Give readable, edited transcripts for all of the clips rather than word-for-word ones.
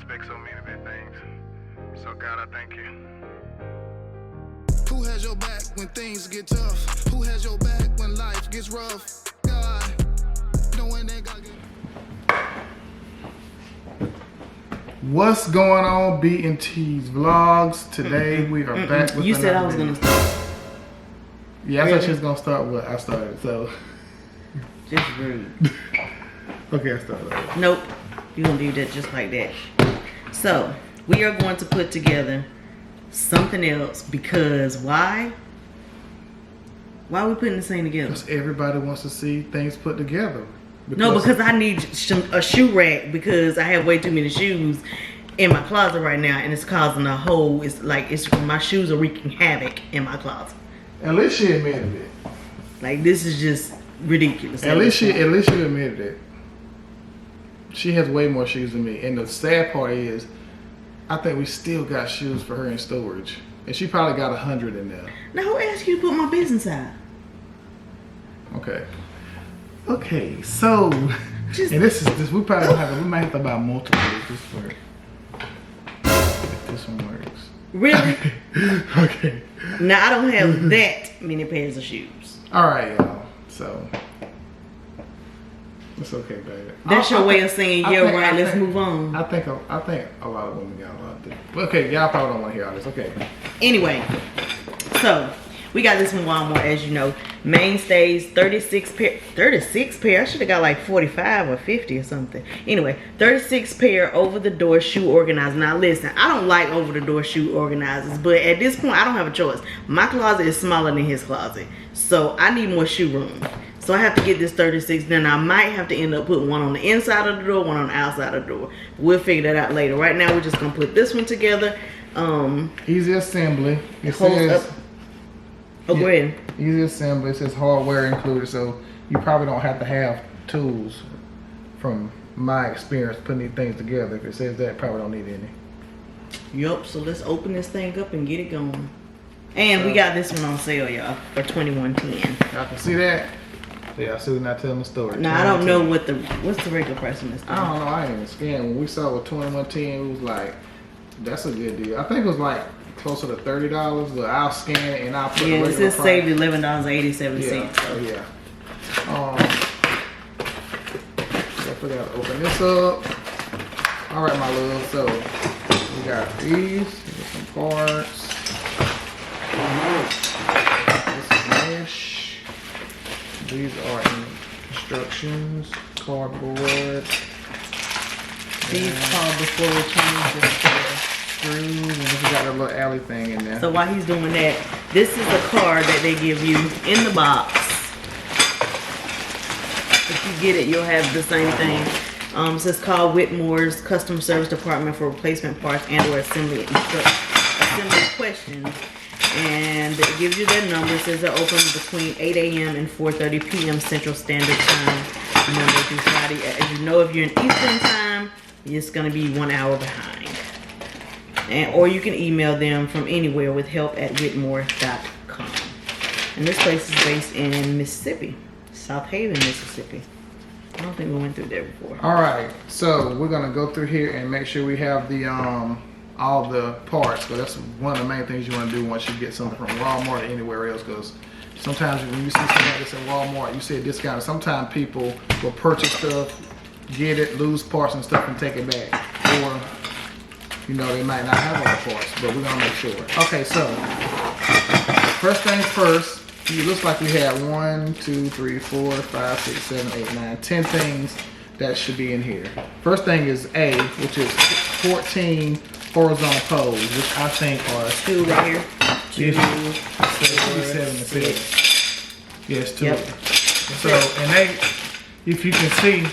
expect so many big things. So God, I thank you. Who has your back when things get tough? Who has your back when life gets rough? God, knowing that God get... What's going on, B&T'Z vlogs? Today we are back with You said I was video. gonna start. Yeah, I Really? thought she was gonna start what I started, so. Just rude. Okay, I started. Nope. You're gonna do that just like that. So, we are going to put together something else because why? Why are we putting this thing together? Because everybody wants to see things put together. No, because I need a shoe rack because I have way too many shoes in my closet right now and it's causing a hole. It's like my shoes are wreaking havoc in my closet. At least she admitted it. Like this is just ridiculous. At least she admitted it. She has way more shoes than me. And the sad part is, I think we still got shoes for her in storage. And she probably got 100 in there. Now who asked you to put my business out? Okay. Okay, so and this we probably don't have we might have to buy multiple just for if this one works. Really? Okay. Now I don't have that many pairs of shoes. Alright, y'all. So it's okay, baby. That's your way of saying, yeah, right, let's think- move on. I think a lot of women got a lot of things. Okay, y'all probably don't want to hear all this. Okay. Anyway, so we got this from Walmart, as you know. Mainstays, 36 pair. 36 pair? I should have got like 45 or 50 or something. Anyway, 36 pair over-the-door shoe organizers. Now listen, I don't like over-the-door shoe organizers, but at this point, I don't have a choice. My closet is smaller than his closet, so I need more shoe room. So I have to get this 36. Then I might have to end up putting one on the inside of the door, one on the outside of the door. We'll figure that out later. Right now, we're just gonna put this one together. Easy assembly. It Holds says up. Oh, go ahead. easy assembly. It says hardware included, so you probably don't have to have tools. From my experience putting these things together, if it says that, probably don't need any. Yup, so let's open this thing up and get it going. And we got this one on sale, y'all, for $21.10. Y'all can see that. Yeah, I see we're not telling the story. Now I don't know what's the regular price on this thing. I don't know. I ain't even scanned. When we saw it with 21.10, it was like, that's a good deal. I think it was like closer to $30, but I'll scan it and I'll put the Yeah, it regular says price. saved $11.87. Yeah, oh yeah. So I forgot to open this up. All right, my love. So we got these. Here's some parts. This is mesh. These are instructions. Cardboard. These called before we change the Screws. And we got a little alley thing in there. So while he's doing that, this is the card that they give you in the box. If you get it, you'll have the same thing. It says call Whitmore's customer service department for replacement parts and or assembly questions. And it gives you their number. It says they're open between 8 a.m. and 4:30 p.m. Central Standard Time, Monday through Friday. As you know, if you're in Eastern Time, it's going to be 1 hour behind. Or you can email them from anywhere with help@whitmore.com. And this place is based in Mississippi, South Haven, Mississippi. I don't think we went through there before. All right, so we're gonna go through here and make sure we have the all the parts. Because that's one of the main things you want to do once you get something from Walmart or anywhere else. Because sometimes when you see something like this in Walmart, you see a discount. Sometimes people will purchase stuff, get it, lose parts and stuff, and take it back, or you know, they might not have all the parts, but we're gonna make sure. Okay, so first things first, it looks like we have 1, 2, 3, 4, 5, 6, 7, 8, 9, 10 things that should be in here. First thing is A, which is 14 horizontal poles, which I think are 2 right here. 2, 7 to 6. Yes, 2. Yep. So, and they, if you can see,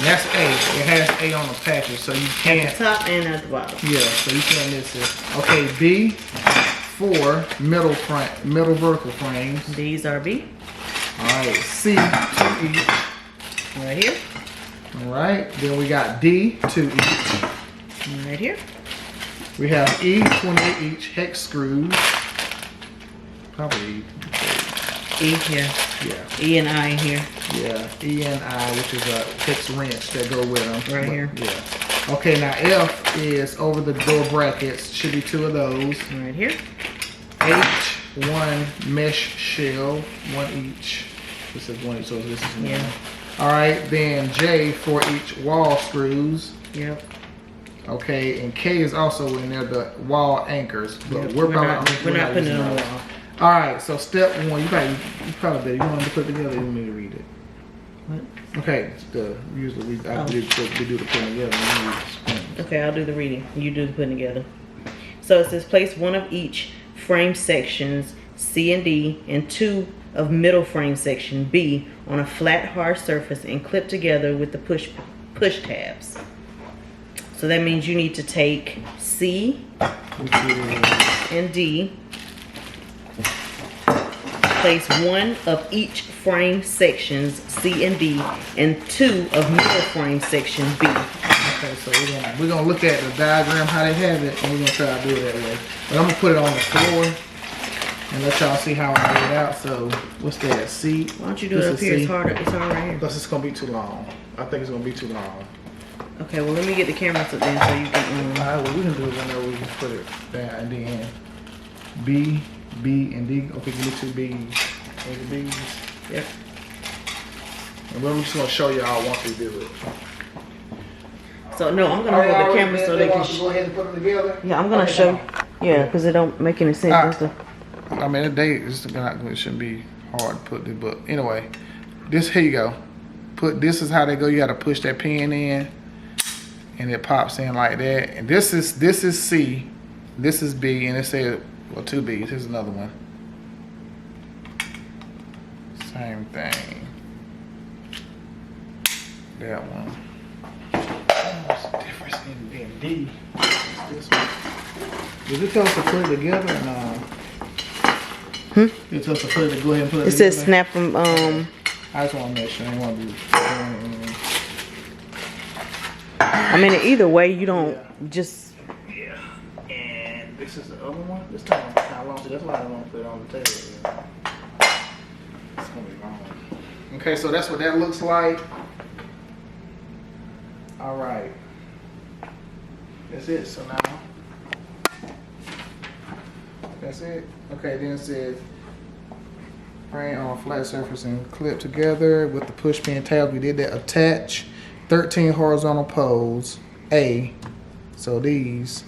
that's A. It has A on the package, so you can't. At the top and at the bottom. Yeah, so you can't miss it. Okay, B, 4 middle vertical frames. These are B. All right, C, 2 each. Right here. All right, then we got D, 2 each. Right here. We have E, 28 each hex screws. Probably E. E here. Yeah. E and I here. Yeah. E and I, which is a hex wrench that go with them. Right here. Yeah. Okay, now F is over the door brackets. Should be 2 of those. Right here. H, 1 mesh shell, 1 each. This is 1 each, so this is 1. Yeah. Alright, then J for each wall screws. Yep. Okay, and K is also in there, the wall anchors. But Yep. we're not putting it using on the those. wall. Alright, so step 1, you probably better. You want to put it together, you want me to read it. What? Okay, usually we do the putting together. Okay, I'll do the reading. You do the putting together. So it says place 1 of each frame sections C and D and 2 of middle frame section B on a flat hard surface and clip together with the push tabs. So that means you need to take C and D, place 1 of each frame sections C and D and 2 of middle frame section B. Okay, so we're gonna look at the diagram how they have it, and we're gonna try to do it that way. But I'm gonna put it on the floor and let y'all see how I lay it out. So what's that? C. Why don't you do it up here? It's harder. It's hard right here. Because it's gonna be too long. I think it's gonna be too long. Okay, well let me get the cameras up there so you can. Alright, what we can do is whenever we just put it down and then B, and D. Okay, give me 2 B's. Those are B's. Yep. And we're just gonna show y'all once we do it. So no, I'm gonna hold the camera so they can. Go ahead and put them together. Yeah, I'm gonna show. Yeah, because it don't make any sense. Alright. Just I mean, it shouldn't be hard to put this, but anyway, here you go. This is how they go. You gotta push that pin in, and it pops in like that. And this is C, this is B, and it says, well, 2 B's. Here's another one. Same thing. That one. What's the difference in D? This one. Did it tell us to put it together or no? It tells us to put it, go ahead and put it together. it says snap them. I just want to make sure I want to do. I mean, either way, you don't just. Yeah. And this is the other one. This time it's not long, so that's why I don't want to put it on the table. It's gonna be long. Okay, so that's what that looks like. All right. That's it. So now, that's it. Okay, then it says frame on a flat surface and clip together with the push pin tabs. We did that. Attach 13 horizontal poles, A, so these,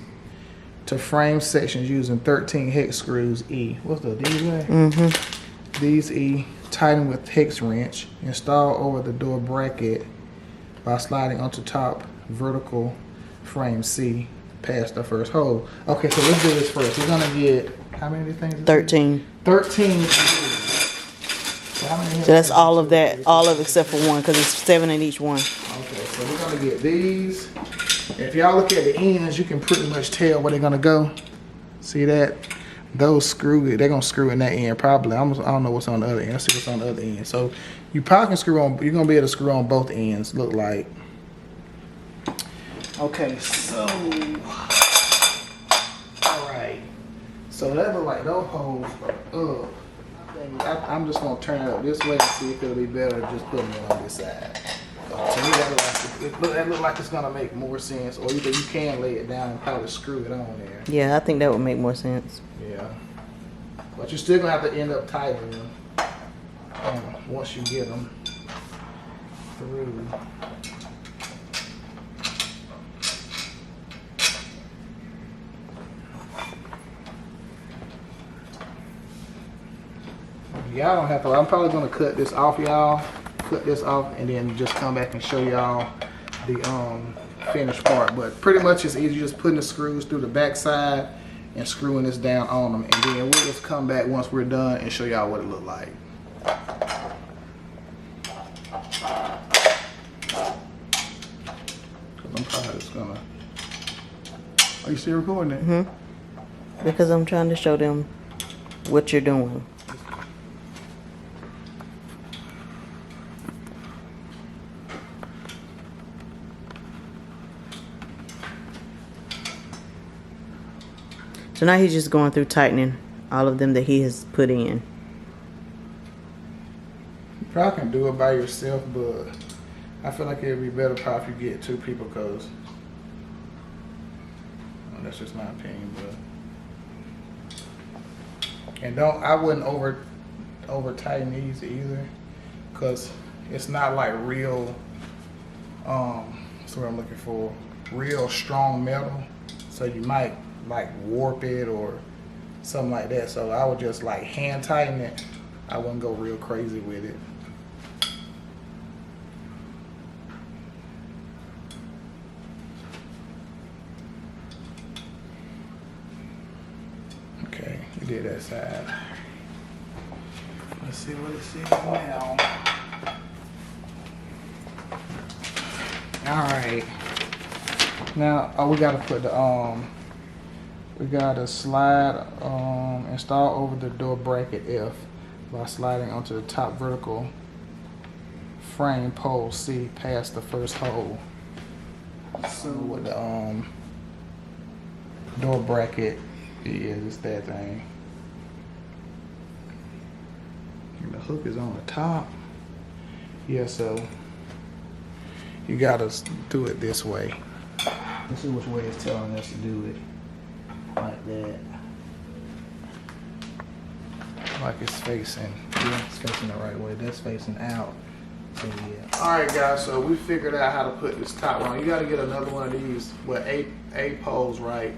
to frame sections using 13 hex screws, E. What's the these way? Mm-hmm. These E, tighten with hex wrench, install over the door bracket by sliding onto top vertical frame C past the first hole. Okay, so let's do this first. We're gonna get, how many things? 13. 13. So that's all of that, all of except for one, because it's 7 in each one. Okay, so we're gonna get these. If y'all look at the ends, you can pretty much tell where they're gonna go. See that? Those screw, they're gonna screw in that end probably. I don't know what's on the other end. Let's see what's on the other end. So you probably can screw on, you're gonna be able to screw on both ends, look like. Okay, so, all right. So that look like those holes are up. I'm just gonna turn it up this way and see if it'll be better just putting it on this side. To me, that look like it's gonna make more sense. Or either you can lay it down and probably screw it on there. Yeah, I think that would make more sense. Yeah, but you're still gonna have to end up tightening them once you get them through. Y'all don't have to. I'm probably gonna cut this off, y'all. Cut this off, and then just come back and show y'all the finished part. But pretty much it's easy, just putting the screws through the back side and screwing this down on them, and then we'll just come back once we're done and show y'all what it look like. Cause I'm probably just gonna. Are you still recording it? Mm-hmm. Because I'm trying to show them what you're doing. So now he's just going through tightening all of them that he has put in. do it by yourself, but I feel like it'd be better probably if you get 2 people, because that's just my opinion. But and I wouldn't over tighten these either, because it's not like real. That's what I'm looking for. Real strong metal, so you might like warp it or something like that. So I would just like hand tighten it. I wouldn't go real crazy with it. Okay, we did that side. Let's see what it says now. All right. Now, we gotta put the we gotta slide install over the door bracket F by sliding onto the top vertical frame pole C past the first hole. So what the door bracket is that thing. And the hook is on the top. Yeah, so you gotta do it this way. This is which way it's telling us to do it. Like that. Like it's facing. Yeah, it's facing the right way. That's facing out. So yeah. Alright guys, so we figured out how to put this top on. You gotta get another one of these with 8 poles, right?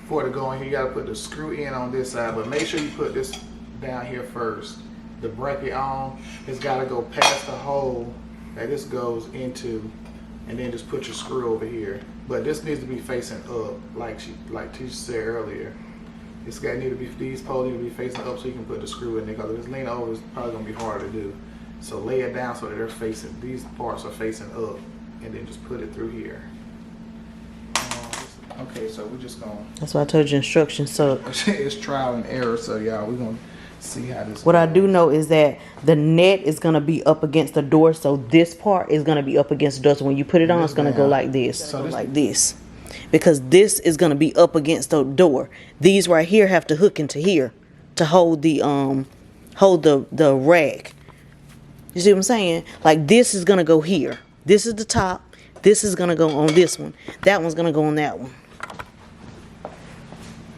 For it to go in here, you gotta put the screw in on this side, but make sure you put this down here first. The bracket on, it's gotta go past the hole that this goes into, and then just put your screw over here. But this needs to be facing up, like Tisha said earlier. These poles need to be facing up so you can put the screw in there, because if it's leaning over, it's probably gonna be hard to do. So lay it down so that they're facing, these parts are facing up, and then just put it through here. Okay, so we're just gonna. That's why I told you instructions. So it's trial and error. So y'all, we're gonna see how this. What goes. I do know is that the net is gonna be up against the door, so this part is gonna be up against the door. So when you put it on, it's gonna go like this, So this like this, because this is gonna be up against the door. These right here have to hook into here to hold the rack. You see what I'm saying? Like this is gonna go here. This is the top. This is gonna go on this one. That one's gonna go on that one.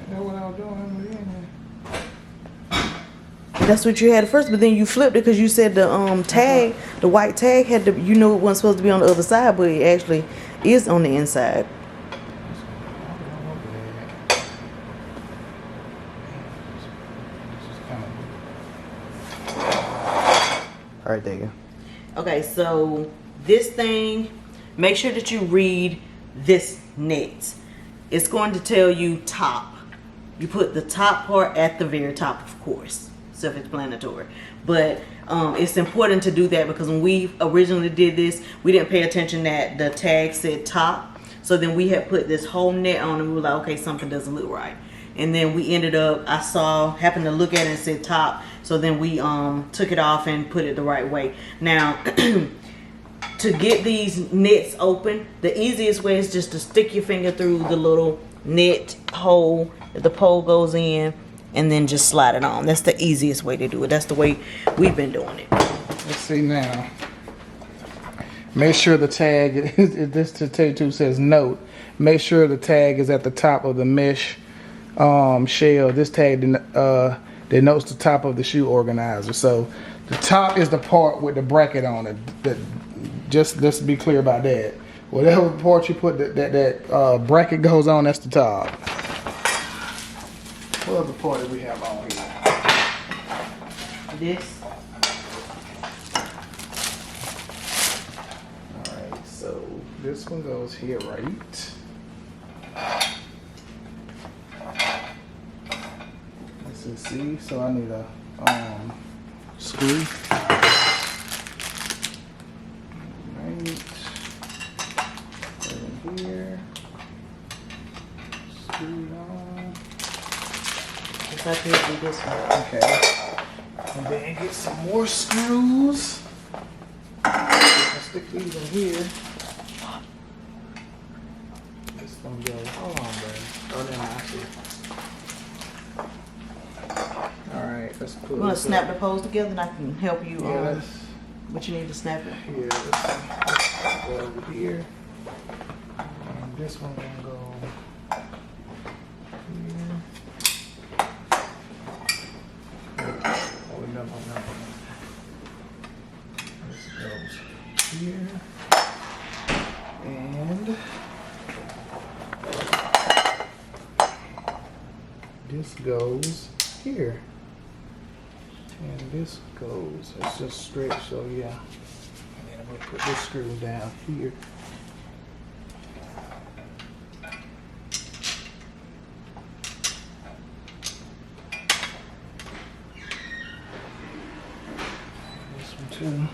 That's what I was doing. That's what you had at first, but then you flipped it because you said the tag, the white tag had to, you know, it wasn't supposed to be on the other side, but it actually is on the inside. All right, there you go. Okay, so this thing, make sure that you read this net. It's going to tell you top. You put the top part at the very top, of course, self-explanatory. But it's important to do that because when we originally did this, we didn't pay attention that the tag said top. So then we had put this whole net on and we were like, okay, something doesn't look right. And then we ended up, happened to look at it and said top. So then we took it off and put it the right way. Now, to get these nets open, the easiest way is just to stick your finger through the little net hole that the pole goes in and then just slide it on. That's the easiest way to do it. That's the way we've been doing it. Let's see now. Make sure the tag, this to tell you too says note, make sure the tag is at the top of the mesh shell. This tag denotes the top of the shoe organizer. So the top is the part with the bracket on it. Just let's be clear about that. Whatever part you put that bracket goes on, that's the top. What other part do we have on here? This. Alright, so this one goes here, right? Let's see. So I need a screw. Here, screwed on. It's up here to this one. Okay. And then get some more screws. I'll stick these in here. This one goes. Hold on, baby. Oh, no, actually. Alright, let's put We're gonna snap the poles together and I can help you. Yeah, But you need to snap it. Yeah, let's go over here. And this one gonna go here. Oh, no. This goes here. And this goes here. And this goes, it's just straight, so yeah. And then I'm gonna put this screw down here. This one too.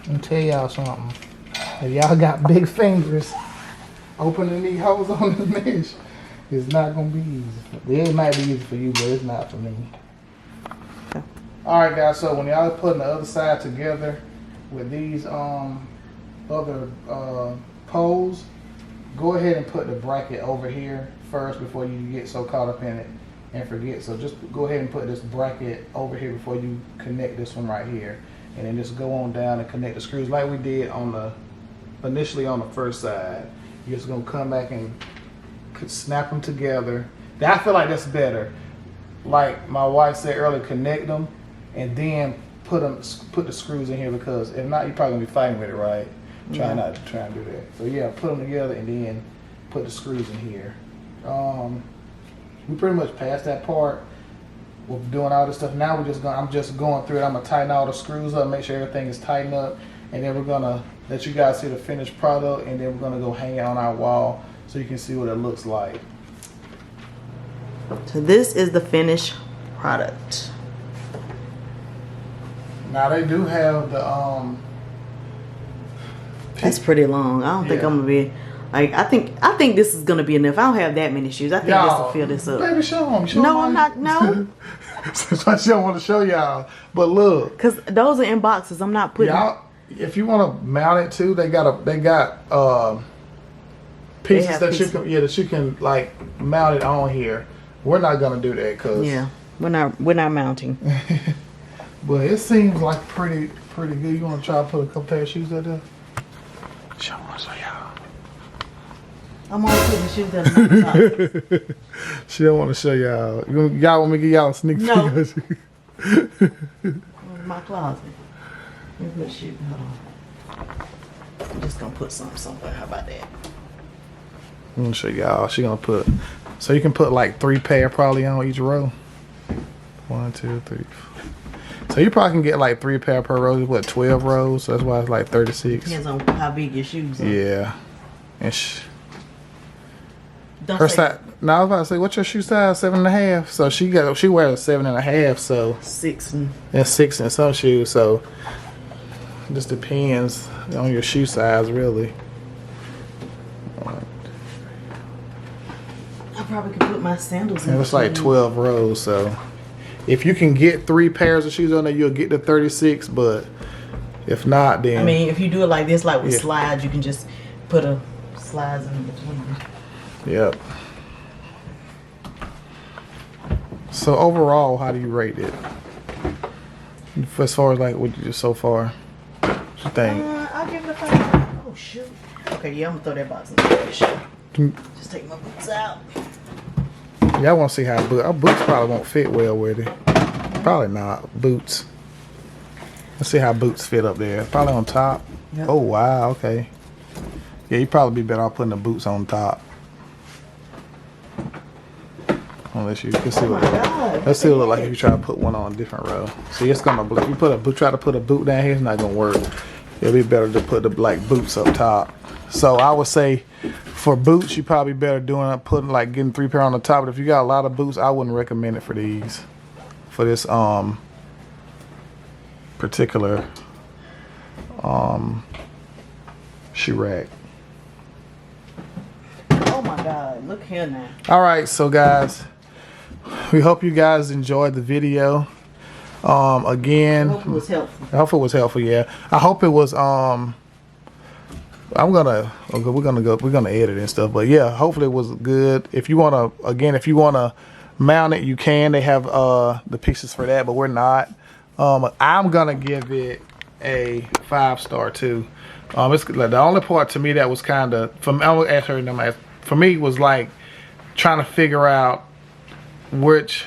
Let me tell y'all something. If y'all got big fingers, opening these holes on the mesh is not gonna be easy. It might be easy for you, but it's not for me. Alright guys, so when y'all are putting the other side together with these other poles, go ahead and put the bracket over here first before you get so caught up in it and forget. So just go ahead and put this bracket over here before you connect this one right here. And then just go on down and connect the screws like we did on the initially on the first side. You're just gonna come back and snap them together. I feel like that's better. Like my wife said earlier, connect them and then put the screws in here, because if not, you're probably gonna be fighting with it, right? Try not to try and do that. So yeah, put them together and then put the screws in here. We pretty much passed that part. We're doing all this stuff. Now I'm just going through it. I'm gonna tighten all the screws up, make sure everything is tightened up, and then we're gonna let you guys see the finished product, and then we're gonna go hang it on our wall so you can see what it looks like. So this is the finished product. Now they do have the That's pretty long. I don't think I'm gonna be like, I think this is gonna be enough. I don't have that many shoes. I think this will fill this up. Baby, show them. No, I'm not. No. So she don't want to show y'all, but look, Cause those are in boxes. I'm not putting. Y'all, if you want to mount it too, they got pieces that you can like mount it on here. We're not gonna do that, cause we're not mounting. But it seems like pretty good. You want to try to put a couple pair of shoes out there? Show y'all. I'm on putting the shoes in the box. She don't want to show y'all. Y'all want me to give y'all a sneak peek? No. Where's my closet? Let me put shoes. Hold on. I'm just gonna put some somewhere. How about that? I'm gonna show y'all. She gonna put, so you can put like 3 pair probably on each row. 1, 2, 3, 4. So you probably can get like 3 pair per row. What, 12 rows? So that's why it's like 36. Depends on how big your shoes are. Yeah. And her size. Now I was about to say, what's your shoe size? 7.5. So she wears a 7.5. So 6 and 6 in some shoes. So it just depends on your shoe size, really. I probably could put my sandals in. And it's like 12 rows. So if you can get 3 pairs of shoes on there, you'll get to 36. But if not, then I mean, if you do it like this, like with slides, you can just put a slides in between. Yep. So overall, how do you rate it? As far as like what you did so far, what you think? I'll give it a 5. Oh shoot. Okay, yeah, I'm gonna throw that box in the trash. Just take my boots out. Yeah, I want to see how our boots probably won't fit well with it. Probably not boots. Let's see how boots fit up there. Probably on top. Yep. Oh wow, okay. Yeah, you'd probably be better off putting the boots on top. Unless you can see what let's see what it look like if you try to put one on a different row. See, it's gonna if you try to put a boot down here, it's not gonna work. It'll be better to put the like boots up top. So I would say for boots, you probably better getting 3 pair on the top. But if you got a lot of boots, I wouldn't recommend it for these. For this particular shoe rack. Oh my God! Look here now. All right, so guys, we hope you guys enjoyed the video. Again, I hope it was helpful. I hope it was helpful. Yeah, I hope it was. We're gonna edit and stuff, but yeah, hopefully it was good. If you wanna mount it, you can. They have the pieces for that, but we're not. I'm gonna give it a 5-star too. It's like the only part to me that was kind of for me was like trying to figure out which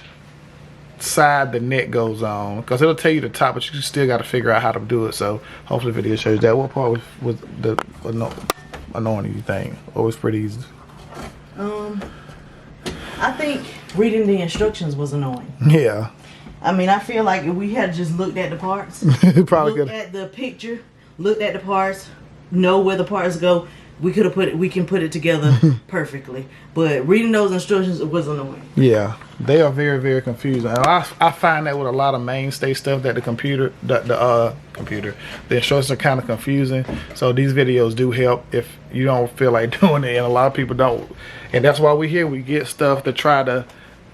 side the net goes on, because it'll tell you the top, but you still got to figure out how to do it. So hopefully the video shows that. What part was the annoying you think, or was pretty easy? I think reading the instructions was annoying. Yeah. I mean, I feel like if we had just looked at the parts, probably looked at the picture, looked at the parts, know where the parts go, we can put it together perfectly. But reading those instructions was annoying. Yeah, they are very, very confusing. And I find that with a lot of mainstay stuff that the instructions are kind of confusing. So these videos do help if you don't feel like doing it, and a lot of people don't. And that's why we're here. We get stuff to try to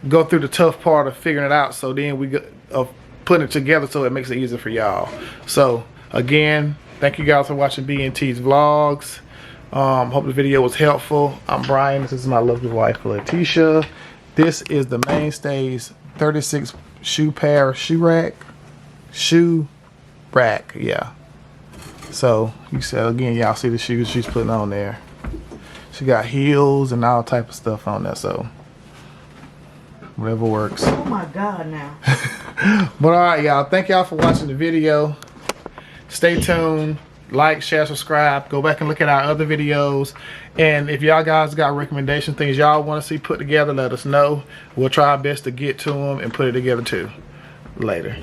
go through the tough part of figuring it out. So then we go of putting it together so it makes it easier for y'all. So again, thank you guys for watching B&T'Z vlogs. Hope the video was helpful. I'm Brian. This is my lovely wife, Letitia. This is the Mainstays 36 shoe rack. Yeah. So you said again, y'all see the shoes she's putting on there. She got heels and all type of stuff on there. So whatever works. Oh my God, now. But all right, y'all. Thank y'all for watching the video. Stay tuned. Like, share, subscribe. Go back and look at our other videos. And if y'all guys got recommendations, things y'all want to see put together, let us know. We'll try our best to get to them and put it together too. Later.